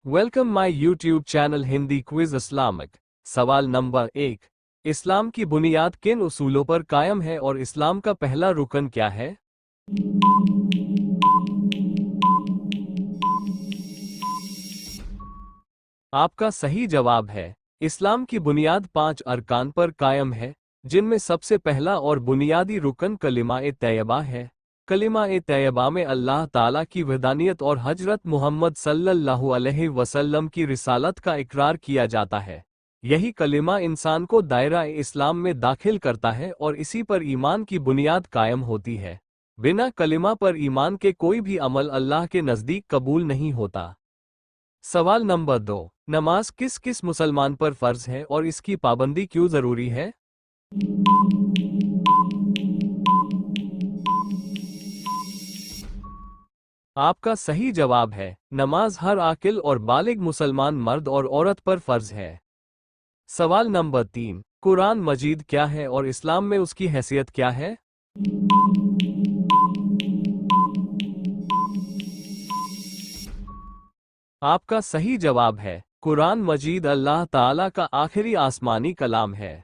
Welcome my YouTube channel Hindi quiz Islamic. सवाल number 1। इस्लाम की बुनियाद किन उसूलों पर कायम है और इस्लाम का पहला रुकन क्या है? आपका सही जवाब है, इस्लाम की बुनियाद 5 अरकान पर कायम है, जिनमें सबसे पहला और बुनियादी रुकन कलिमा-ए-तैयबा है। कलिमा-ए-तैयबा में अल्लाह ताला की वहदानियत और हजरत मोहम्मद सल्लल्लाहु अलैहि वसल्लम की रिसालत का इकरार किया जाता है। यही कलिमा इंसान को दायरा-ए-इस्लाम में दाखिल करता है और इसी पर ईमान की बुनियाद कायम होती है। बिना कलिमा पर ईमान के कोई भी अमल अल्लाह के नज़दीक कबूल नहीं होता। सवाल नंबर 2। नमाज किस किस मुसलमान पर फर्ज है और इसकी पाबंदी क्यों जरूरी है? आपका सही जवाब है, नमाज हर आकिल और बालिग मुसलमान मर्द और औरत पर फर्ज है। सवाल नंबर 3। कुरान मजीद क्या है और इस्लाम में उसकी हैसियत क्या है? आपका सही जवाब है, कुरान मजीद अल्लाह ताला का आखिरी आसमानी कलाम है।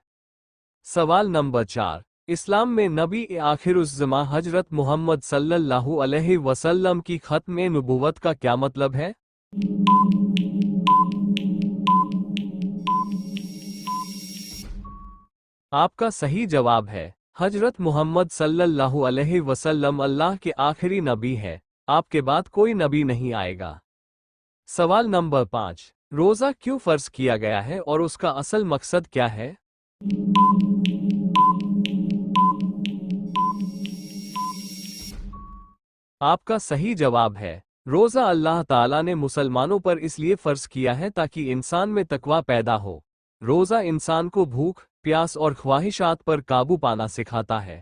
सवाल नंबर 4। इस्लाम में नबी आखिरुज़्ज़मा हजरत मोहम्मद सल्लल्लाहु अलैहि वसल्लम की खत्म नबूवत का क्या मतलब है? आपका सही जवाब है, हजरत मोहम्मद सल्लल्लाहु अलैहि वसल्लम अल्लाह के आखिरी नबी है, आपके बाद कोई नबी नहीं आएगा। सवाल नंबर 5। रोज़ा क्यों फ़र्ज किया गया है और उसका असल मकसद क्या है? आपका सही जवाब है, रोज़ा अल्लाह ताला ने मुसलमानों पर इसलिए फ़र्ज किया है ताकि इंसान में तकवा पैदा हो। रोज़ा इंसान को भूख, प्यास और ख्वाहिशात पर काबू पाना सिखाता है।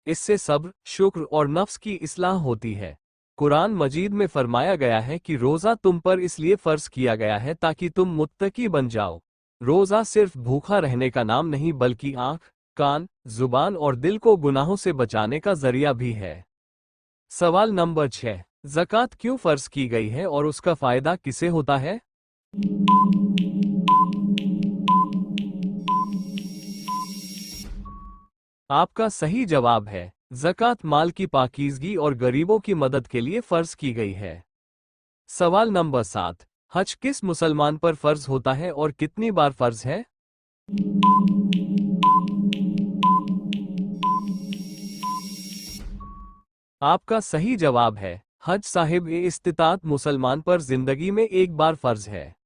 इससे सब्र, शुक्र और नफ्स की इस्लाह होती है। कुरान मजीद में फरमाया गया है कि रोज़ा तुम पर इसलिए फ़र्ज किया गया है ताकि तुम मुत्तकी बन जाओ। रोज़ा सिर्फ भूखा रहने का नाम नहीं बल्कि आँख, कान, जुबान और दिल को गुनाहों से बचाने का जरिया भी है। सवाल नंबर 6। ज़कात क्यों फ़र्ज की गई है और उसका फ़ायदा किसे होता है? आपका सही जवाब है, ज़कात माल की पाकीज़गी और गरीबों की मदद के लिए फ़र्ज की गई है। सवाल नंबर 7। हज किस मुसलमान पर फ़र्ज होता है और कितनी बार फ़र्ज है? आपका सही जवाब है, हज साहिब ए इस्तिताअत मुसलमान पर जिंदगी में एक बार फ़र्ज है।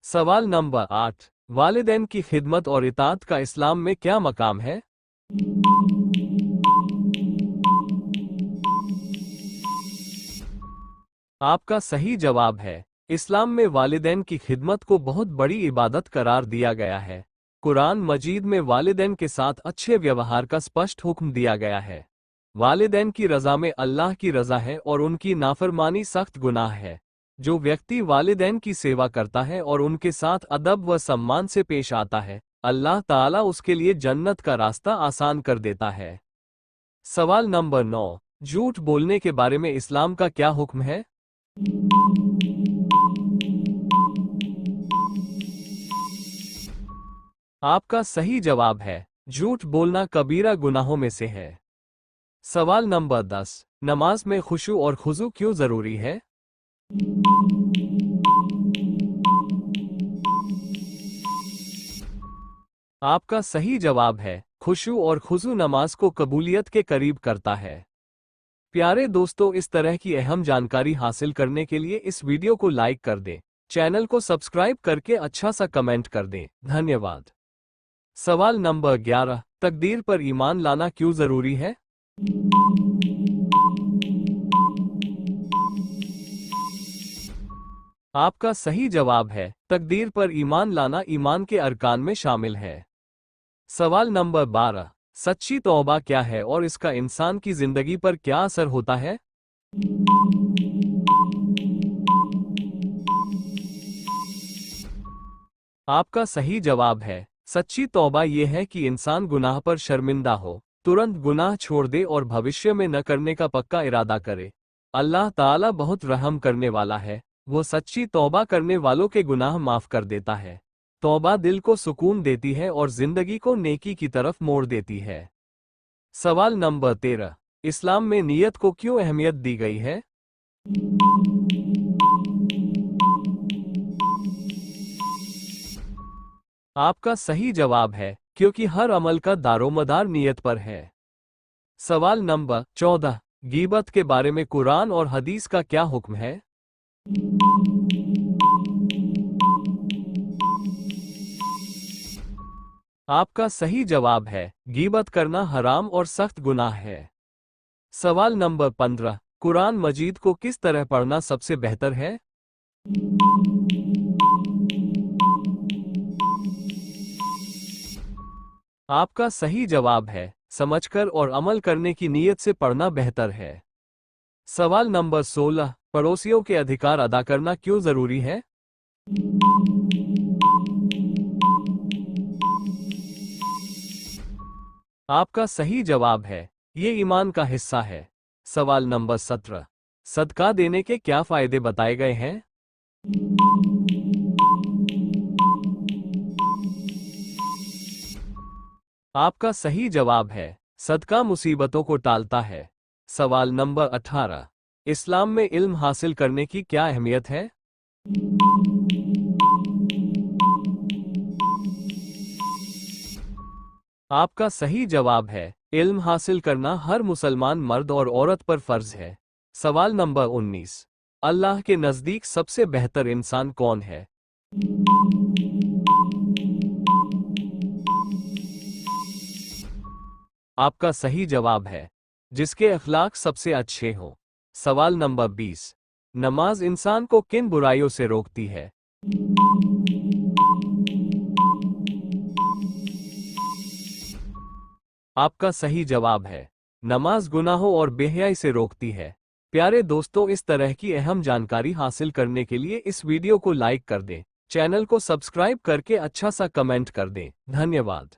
सवाल नंबर 8। वालिदैन की खिदमत और इताअत का इस्लाम में क्या मकाम है? आपका सही जवाब है, इस्लाम में वालिदैन की खिदमत को बहुत बड़ी इबादत करार दिया गया है। कुरान मजीद में वालिदैन के साथ अच्छे व्यवहार का स्पष्ट हुक्म दिया गया है। वालिदैन की रज़ा में अल्लाह की रज़ा है और उनकी नाफरमानी सख्त गुनाह है। जो व्यक्ति वालिदैन की सेवा करता है और उनके साथ अदब व सम्मान से पेश आता है, अल्लाह ताला उसके लिए जन्नत का रास्ता आसान कर देता है। सवाल नंबर 9। झूठ बोलने के बारे में इस्लाम का क्या हुक्म है? आपका सही जवाब है, झूठ बोलना कबीरा गुनाहों में से है। सवाल नंबर 10। नमाज में खुशू और खुजू क्यों जरूरी है? आपका सही जवाब है, खुशू और खुजू नमाज को कबूलियत के करीब करता है। प्यारे दोस्तों, इस तरह की अहम जानकारी हासिल करने के लिए इस वीडियो को लाइक कर दें, चैनल को सब्सक्राइब करके अच्छा सा कमेंट कर दें। धन्यवाद। सवाल नंबर 11। तकदीर पर ईमान लाना क्यों जरूरी है? आपका सही जवाब है, तकदीर पर ईमान लाना ईमान के अरकान में शामिल है। सवाल नंबर 12। सच्ची तौबा क्या है और इसका इंसान की जिंदगी पर क्या असर होता है? आपका सही जवाब है, सच्ची तौबा यह है कि इंसान गुनाह पर शर्मिंदा हो, तुरंत गुनाह छोड़ दे और भविष्य में न करने का पक्का इरादा करे। अल्लाह ताला बहुत रहम करने वाला है, वो सच्ची तौबा करने वालों के गुनाह माफ कर देता है। तौबा दिल को सुकून देती है और जिंदगी को नेकी की तरफ मोड़ देती है। सवाल नंबर 13। इस्लाम में नियत को क्यों अहमियत दी गई है? आपका सही जवाब है क्योंकि हर अमल का दारोमदार नियत पर है। सवाल नंबर 14। गीबत के बारे में कुरान और हदीस का क्या हुक्म है? आपका सही जवाब है गीबत करना हराम और सख्त गुनाह है। सवाल नंबर 15। कुरान मजीद को किस तरह पढ़ना सबसे बेहतर है? आपका सही जवाब है समझकर और अमल करने की नीयत से पढ़ना बेहतर है। सवाल नंबर 16। पड़ोसियों के अधिकार अदा करना क्यों जरूरी है? आपका सही जवाब है ये ईमान का हिस्सा है। सवाल नंबर 17। सदका देने के क्या फायदे बताए गए हैं? आपका सही जवाब है सदका मुसीबतों को टालता है। सवाल नंबर 18। इस्लाम में इल्म हासिल करने की क्या अहमियत है? आपका सही जवाब है इल्म हासिल करना हर मुसलमान मर्द और औरत पर फर्ज है। सवाल नंबर 19। अल्लाह के नज़दीक सबसे बेहतर इंसान कौन है? आपका सही जवाब है जिसके अखलाक सबसे अच्छे हों। सवाल नंबर 20। नमाज इंसान को किन बुराइयों से रोकती है? आपका सही जवाब है नमाज गुनाहों और बेहयाई से रोकती है। प्यारे दोस्तों, इस तरह की अहम जानकारी हासिल करने के लिए इस वीडियो को लाइक कर दें, चैनल को सब्सक्राइब करके अच्छा सा कमेंट कर दें। धन्यवाद।